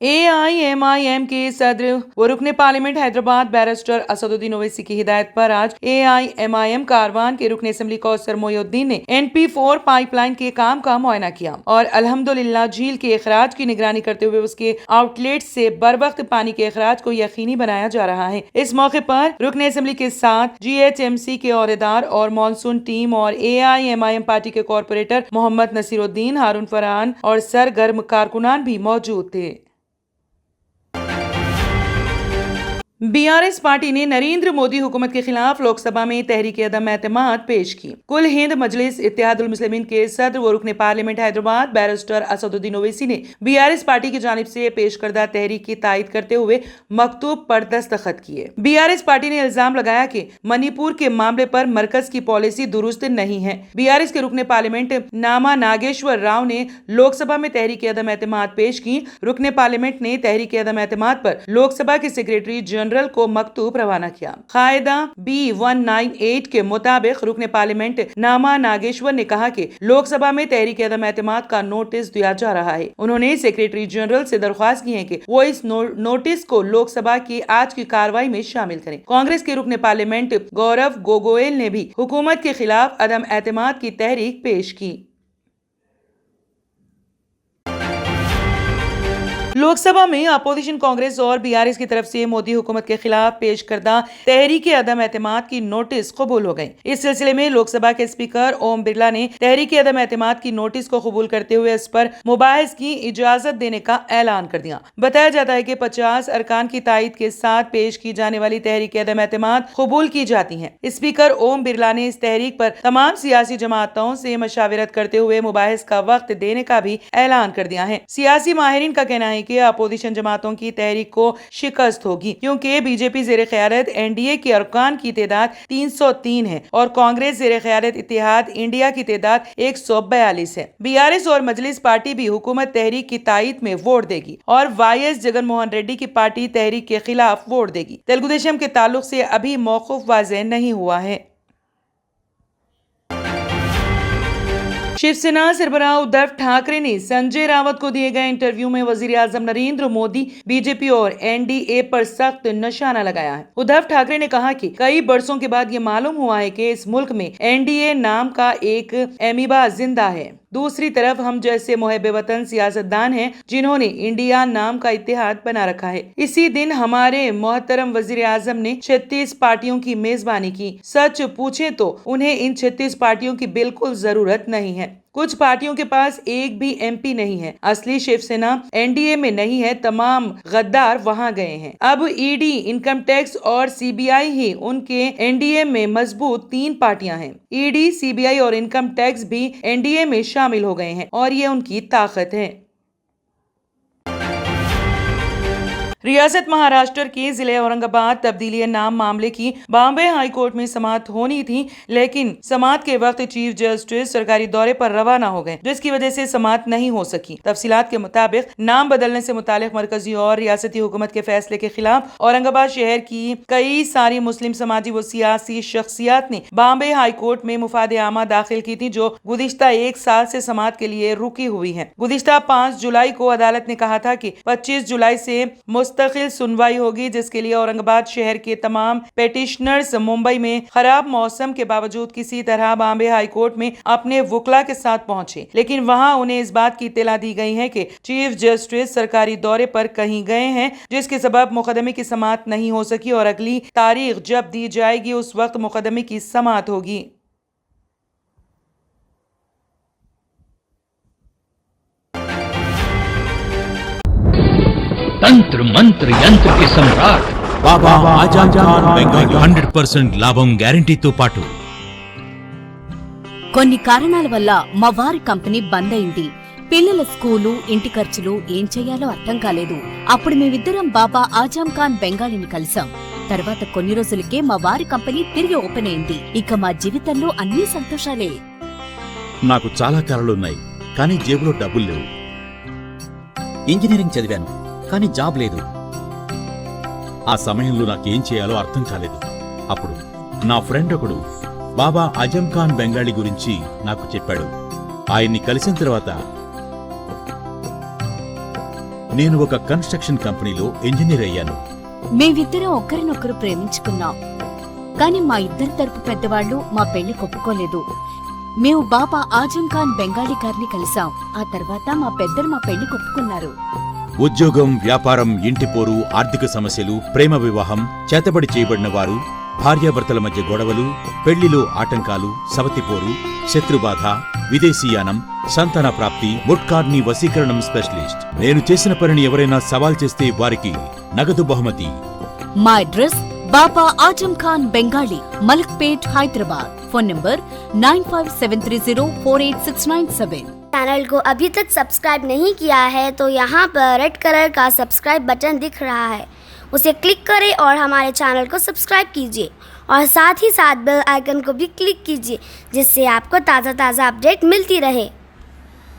AIMIM के सदर व रुकने पार्लियामेंट हैदराबाद बैरिस्टर असदुद्दीन ओवैसी की हिदायत पर आज एआईएमआईएम कारवान के रुकने असेंबली कौसर मोइनुद्दीन ने NP4 पाइपलाइन के काम का मुआयना किया और अल्हम्दुलिल्लाह झील के अखराज की निगरानी करते हुए उसके आउटलेट से बर वक्त पानी के अखराज को यकीनी बनाया जा रहा है। इस मौके पर रुकने असेंबली के साथ GHMC के औहदेदार और मॉनसून टीम और एआईएमआईएम पार्टी के कॉरपोरेटर मोहम्मद नसीरुद्दीन, हारून फरहान और सरगर्म कारकुनान भी मौजूद थे। बीआरएस पार्टी ने नरेंद्र मोदी हुकूमत के खिलाफ लोकसभा में तहरीक अदम एतमाद पेश की। कुल हिंद मजलिस इत्तेहादुल मुस्लिमीन के सदर व रुकने पार्लियामेंट हैदराबाद बैरिस्टर असदुद्दीन ओवैसी ने बीआरएस पार्टी की जानिब से पेश करदा तहरीक की तायद करते हुए मकतूब पर दस्तखत किए। बीआरएस पार्टी ने इल्जाम लगाया कि मणिपुर के मामले पर मरकज की पॉलिसी दुरुस्त नहीं है। बीआरएस के रुकने पार्लियामेंट नामा नागेश्वर राव ने लोकसभा में तहरीक अदम एतमाद पेश की। रुकने पार्लियामेंट ने तहरीक अदम एतमाद पर लोकसभा के सेक्रेटरी जनरल को मकतूब रवाना किया। कायदा B198 के मुताबिक रुकने पार्लियामेंट नामा नागेश्वर ने कहा कि लोकसभा में तहरीक अदम एतमाद का नोटिस दिया जा रहा है। उन्होंने सेक्रेटरी जनरल से दरख्वास्त की है कि वो इस नोटिस को लोकसभा की आज की कार्रवाई में शामिल करें। कांग्रेस के रुकने पार्लियामेंट गौरव गोगोयल ने भी हुकूमत के खिलाफ अदम एतमाद की तहरीक पेश की। लोकसभा में अपोजिशन कांग्रेस और बीआरएस की तरफ से मोदी हुकूमत के खिलाफ पेश करदा तहरीक अदम एतमाद की नोटिस कबूल हो गए। इस सिलसिले में लोकसभा के स्पीकर ओम बिरला ने तहरीक अदम एतमाद की नोटिस को कबूल करते हुए इस पर मुबाहिस की इजाजत देने का ऐलान कर दिया। बताया जाता है कि 50 अरकान की तायद के साथ पेश की जाने वाली तहरीक अदम एतमाद कबूल की जाती है। स्पीकर ओम बिरला ने इस तहरीक पर तमाम सियासी जमातों से मशावरत करते हुए मुबाहिस का वक्त देने का भी ऐलान कर दिया है। सियासी माहिरीन का कहना है कि अपोजिशन जमातों की तहरीक को शिकस्त होगी क्योंकि बीजेपी ज़ेरे क़यादत एनडीए के अरकान की तादाद 303 है और कांग्रेस ज़ेरे क़यादत इत्तेहाद इंडिया की तादाद 142 है। बीआरएस और मजलिस पार्टी भी हुकूमत तहरीक की तायद में वोट देगी और वाईएस जगन मोहन रेड्डी की पार्टी तहरीक के खिलाफ वोट देगी। तेलुगु देशम के ताल्लुक से अभी मौक़िफ़ वाज़ेह नहीं हुआ है। शिवसेना सरबराह उद्धव ठाकरे ने संजय रावत को दिए गए इंटरव्यू में वजीर आजम नरेंद्र मोदी, बीजेपी और एनडीए पर सख्त निशाना लगाया है। उद्धव ठाकरे ने कहा कि कई बरसों के बाद ये मालूम हुआ है कि इस मुल्क में एनडीए नाम का एक एमीबा जिंदा है। दूसरी तरफ हम जैसे मुहब्बे वतन सियासतदान हैं जिन्होंने इंडिया नाम का इत्तेहाद बना रखा है। इसी दिन हमारे मोहतरम वजीर आजम ने 36 पार्टियों की मेजबानी की। सच पूछे तो उन्हें इन 36 पार्टियों की बिल्कुल जरूरत नहीं है। कुछ पार्टियों के पास एक भी एमपी नहीं है। असली शिवसेना एनडीए में नहीं है, तमाम गद्दार वहां गए हैं। अब ईडी, इनकम टैक्स और सीबीआई ही उनके एनडीए में मजबूत 3 पार्टियां हैं। ईडी, सीबीआई और इनकम टैक्स भी एनडीए में शामिल हो गए हैं और ये उनकी ताकत है। रियासत महाराष्ट्र के जिले औरंगाबाद तब्दीली नाम मामले की बॉम्बे हाई कोर्ट में समाअत होनी थी, लेकिन समाअत के वक्त चीफ जस्टिस सरकारी दौरे पर रवाना हो गए, जिसकी वजह से समाअत नहीं हो सकी। तफसीलात के मुताबिक नाम बदलने से मुतालिक मरकजी और रियासती हुकूमत के फैसले के खिलाफ औरंगाबाद शहर की कई सारी मुस्लिम समाजी व सियासी शख्सियात ने बॉम्बे हाई कोर्ट में मुफाद आमा दाखिल की थी, जो गुज़िश्ता 1 साल से समाअत के लिए रुकी हुई है। गुज़िश्ता 5 जुलाई को अदालत ने कहा था कि 25 जुलाई से मुस्तकिल सुनवाई होगी, जिसके लिए औरंगाबाद शहर के तमाम पेटिशनर्स मुंबई में खराब मौसम के बावजूद किसी तरह बॉम्बे हाई कोर्ट में अपने वकला के साथ पहुंचे, लेकिन वहां उन्हें इस बात की इत्तला दी गई है कि चीफ जस्टिस सरकारी दौरे पर कहीं गए हैं, जिसके सबब मुकदमे की समाअत नहीं हो सकी और अगली तारीख जब दी जाएगी उस वक्त मुकदमे की समाअत होगी। तंत्र मंत्र यंत्र के सम्राट बाबा आजम खान బెంగాలీ 100% లాభం గ్యారెంటీతో పాటు కొన్ని కారణాల వల్ల మా వారి కంపెనీ బంద్ అయింది. పిల్లల స్కూలు, ఇంటి ఖర్చులు ఏం చేయాలో అర్థం కాలేదు. అప్పుడు మేమిద్దరం బాబా ఆజం ఖాన్ బెంగాలీని కలిసాం. తర్వాత కొన్ని రోజులకే మా వారి కంపెనీ తిరిగి ఓపెన్ అయింది. ఇక మా జీవితంలో అన్ని సంతోషాలే. నాకు చాలా కలలున్నాయి, కానీ జేబులో డబ్బులు లేవు. ఇంజనీరింగ్ చదివాను, కానీ జాబ్ లేదు. ఆ సమయంలో నాకేం చేయాలో అర్థం కాలేదు. అప్పుడు నా ఫ్రెండ్ ఒకడు బాబా ఆజం ఖాన్ బెంగాలీ గురించి నాకు చెప్పాడు. ఆయన్ని కలిసిన తర్వాత నేను ఒక కన్స్ట్రక్షన్ కంపెనీలో ఇంజనీర్ అయ్యాను. మేమిద్దరం ఒకరినొకరు ప్రేమించుకున్నాం. కాని మా ఇద్దరి తరపు పెద్దవాళ్లు మా పెళ్లి ఒప్పుకోలేదు. మేము బాబా ఆజం ఖాన్ బెంగాలీ గారిని కలిసాం. ఆ తర్వాత మా పెద్దలు మా పెళ్లి ఒప్పుకున్నారు. ఉద్యోగం, వ్యాపారం, ఇంటి పోరు, ఆర్థిక సమస్యలు, ప్రేమ వివాహం, చేతబడి చేయబడిన వారు, భార్యాభర్తల మధ్య గొడవలు, పెళ్లిలో ఆటంకాలు, సవతిపోరు, శత్రుబాధ, విదేశీయానం, సంతాన ప్రాప్తి, ముట్కార్ని వశీకరణం స్పెషలిస్ట్. నేను చేసిన పనిని ఎవరైనా సవాల్ చేస్తే వారికి నగదు బహుమతి. మా address Baba Azam Khan Bengali, Malakpet, Hyderabad. Phone number 9573048697. Channel को अभी तक सब्सक्राइब नहीं किया है तो यहाँ पर रेड कलर का सब्सक्राइब बटन दिख रहा है, उसे क्लिक करें और हमारे चैनल को सब्सक्राइब कीजिए और साथ ही साथ बेल आइकन को भी क्लिक कीजिए जिससे आपको ताज़ा अपडेट मिलती रहे।